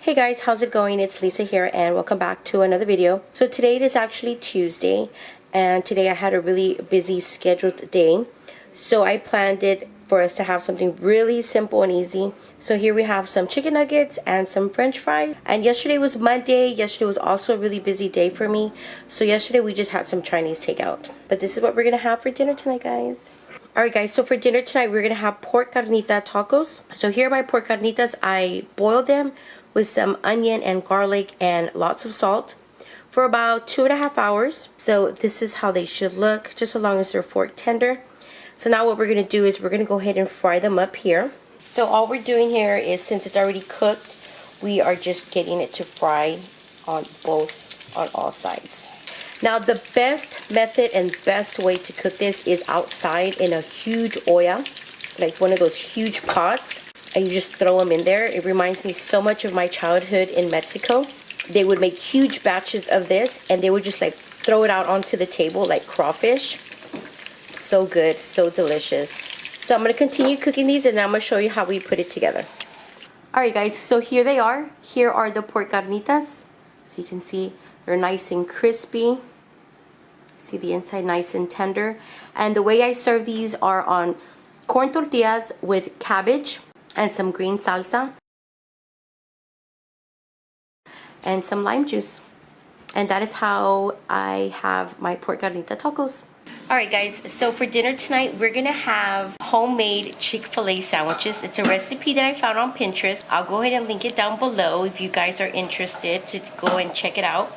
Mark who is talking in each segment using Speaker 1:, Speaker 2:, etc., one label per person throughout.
Speaker 1: Hey guys, how's it going? It's Lisa here and welcome back to another video. So today it is actually Tuesday and today I had a really busy scheduled day. So I planned it for us to have something really simple and easy. So here we have some chicken nuggets and some french fries. And yesterday was Monday. Yesterday was also a really busy day for me. So yesterday we just had some Chinese takeout. But this is what we're going to have for dinner tonight, guys. Alright guys, so for dinner tonight we're going to have pork carnita tacos. So here are my pork carnitas. I boiled them with some onion and garlic and lots of salt for about 2.5 hours. So this is how they should look, just as long as they're fork tender. So now what we're going to do is we're going to go ahead and fry them up here. So all we're doing here is, since it's already cooked, we are just getting it to fry on all sides. Now the best method and best way to cook this is outside in a huge olla, like one of those huge pots. And you just throw them in there. It reminds me so much of my childhood in Mexico. They would make huge batches of this and they would just like throw it out onto the table like crawfish. So good, so delicious. So I'm going to continue cooking these and now I'm going to show you how we put it together. Alright guys, so here they are. Here are the pork carnitas. So you can see they're nice and crispy. See the inside nice and tender. And the way I serve these are on corn tortillas with cabbage and some green salsa and some lime juice. And that is how I have my pork carnita tacos. Alright guys, so for dinner tonight we're gonna have homemade Chick-fil-A sandwiches. It's a recipe that I found on Pinterest. I'll go ahead and link it down below if you guys are interested to go and check it out.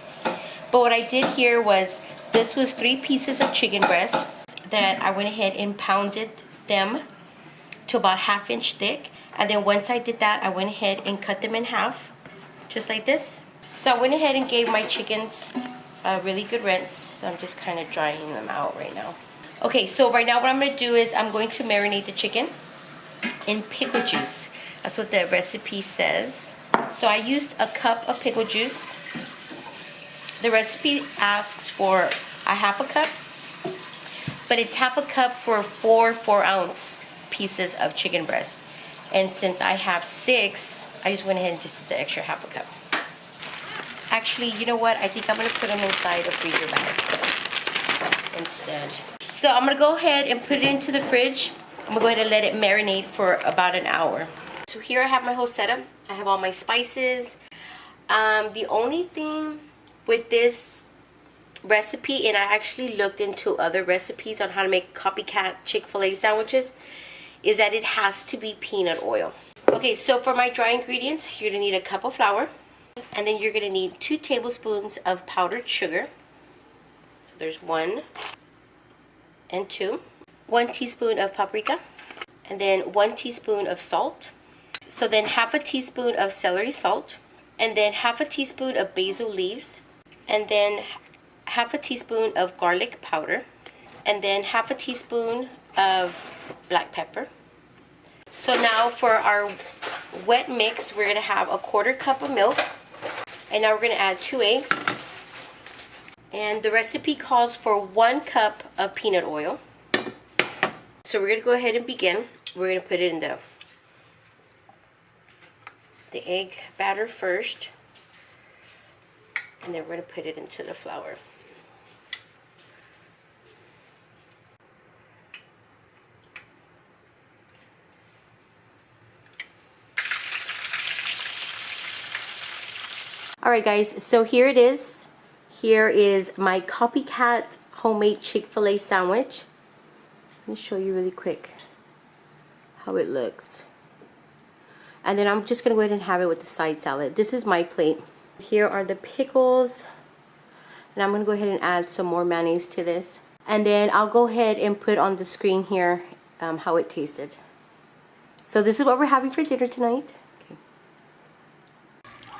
Speaker 1: But what I did here was, this was 3 pieces of chicken breast that I went ahead and pounded them to about 1/2 inch thick. And then once I did that, I went ahead and cut them in half, just like this. So I went ahead and gave my chickens a really good rinse. So I'm just kind of drying them out right now. Okay, so right now what I'm going to do is I'm going to marinate the chicken in pickle juice. That's what the recipe says. So I used a cup of pickle juice. The recipe asks for a 1/2 cup, but it's 1/2 cup for 4 4-ounce pieces of chicken breast. And since I have 6, I just went ahead and just did the extra 1/2 cup. Actually, you know what? I think I'm going to put them inside a freezer bag instead. So I'm going to go ahead and put it into the fridge. I'm going to go ahead and let it marinate for about an hour. So here I have my whole setup. I have all my spices. The only thing with this recipe, and I actually looked into other recipes on how to make copycat Chick-fil-A sandwiches, is that it has to be peanut oil. Okay, so for my dry ingredients, you're going to need a cup of flour. And then you're going to need 2 tablespoons of powdered sugar. So there's 1 and 2. 1 teaspoon of paprika. And then 1 teaspoon of salt. So then 1/2 teaspoon of celery salt. And then 1/2 teaspoon of basil leaves. And then 1/2 teaspoon of garlic powder. And then 1/2 teaspoon of black pepper. So now for our wet mix, we're going to have a 1/4 cup of milk. And now we're going to add 2 eggs. And the recipe calls for 1 cup of peanut oil. So we're going to go ahead and begin. We're going to put it in the egg batter first. And then we're going to put it into the flour. Alright guys, so here it is. Here is my copycat homemade Chick-fil-A sandwich. Let me show you really quick how it looks. And then I'm just going to go ahead and have it with the side salad. This is my plate. Here are the pickles. And I'm going to go ahead and add some more mayonnaise to this. And then I'll go ahead and put on the screen here how it tasted. So this is what we're having for dinner tonight.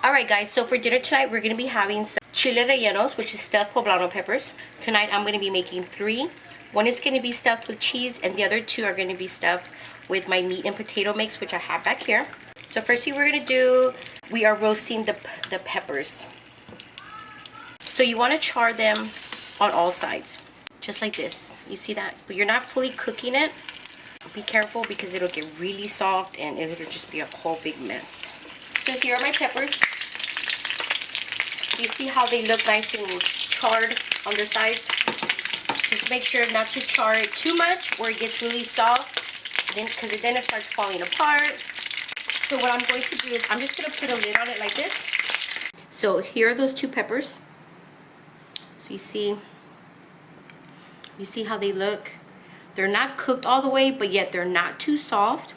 Speaker 1: Alright guys, so for dinner tonight we're going to be having some Chilirellenos, which is stuffed poblano peppers. Tonight I'm going to be making 3. One is going to be stuffed with cheese and the other 2 are going to be stuffed with my meat and potato mix, which I have back here. So first thing we're going to do, we are roasting the peppers. So you want to char them on all sides, just like this. You see that? But you're not fully cooking it. Be careful because it'll get really soft and it'll just be a whole big mess. So here are my peppers. You see how they look nice and charred on the sides? Just make sure not to char it too much or it gets really soft, because then it starts falling apart. So what I'm going to do is I'm just going to put a lid on it like this. So here are those 2 peppers. So you see how they look? They're not cooked all the way, but yet they're not too soft.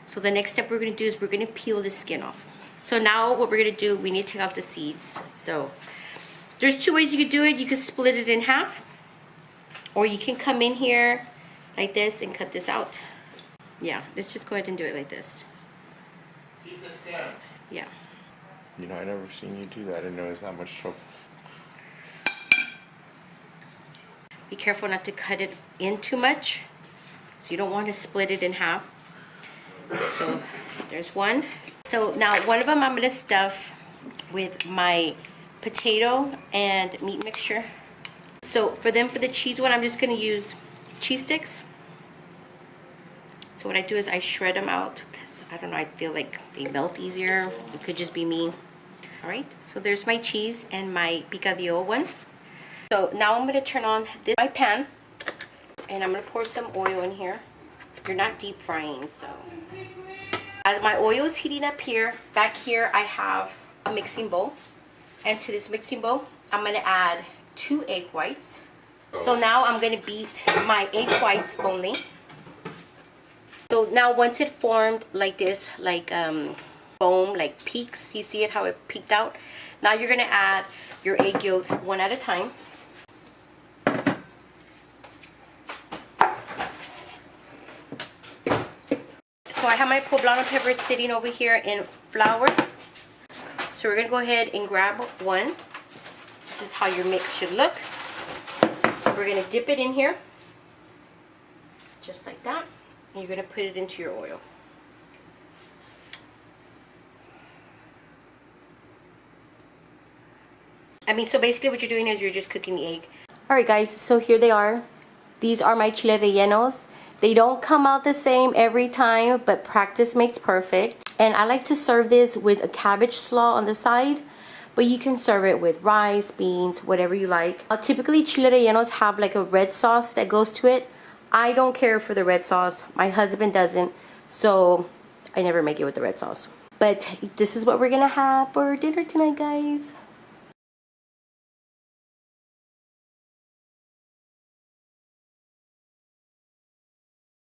Speaker 1: So the next step we're going to do is we're going to peel the skin off. So now what we're going to do, we need to take out the seeds. So there's 2 ways you could do it. You could split it in half, or you can come in here like this and cut this out. Yeah, let's just go ahead and do it like this.
Speaker 2: Keep the skin.
Speaker 1: Yeah.
Speaker 2: You know, I never seen you do that. I didn't know it was that much trouble.
Speaker 1: Be careful not to cut it in too much. So you don't want to split it in half. So there's one. So now one of them I'm going to stuff with my potato and meat mixture. So for the cheese one, I'm just going to use cheese sticks. So what I do is I shred them out, because I don't know, I feel like they melt easier. It could just be me. Alright, so there's my cheese and my picadillo one. So now I'm going to turn on my pan, and I'm going to pour some oil in here. You're not deep frying, so. As my oil is heating up here, back here I have a mixing bowl. And to this mixing bowl, I'm going to add 2 egg whites. So now I'm going to beat my egg whites only. So now once it formed like this, like foam, like peaks, you see it how it peaked out? Now you're going to add your egg yolks one at a time. So I have my poblano peppers sitting over here in flour. So we're going to go ahead and grab one. This is how your mix should look. We're going to dip it in here, just like that. And you're going to put it into your oil. So basically what you're doing is you're just cooking the egg. Alright guys, so here they are. These are my chilirellenos. They don't come out the same every time, but practice makes perfect. And I like to serve this with a cabbage slaw on the side, but you can serve it with rice, beans, whatever you like. Typically chilirellenos have like a red sauce that goes to it. I don't care for the red sauce. My husband doesn't, so I never make it with the red sauce. But this is what we're gonna have for dinner tonight, guys.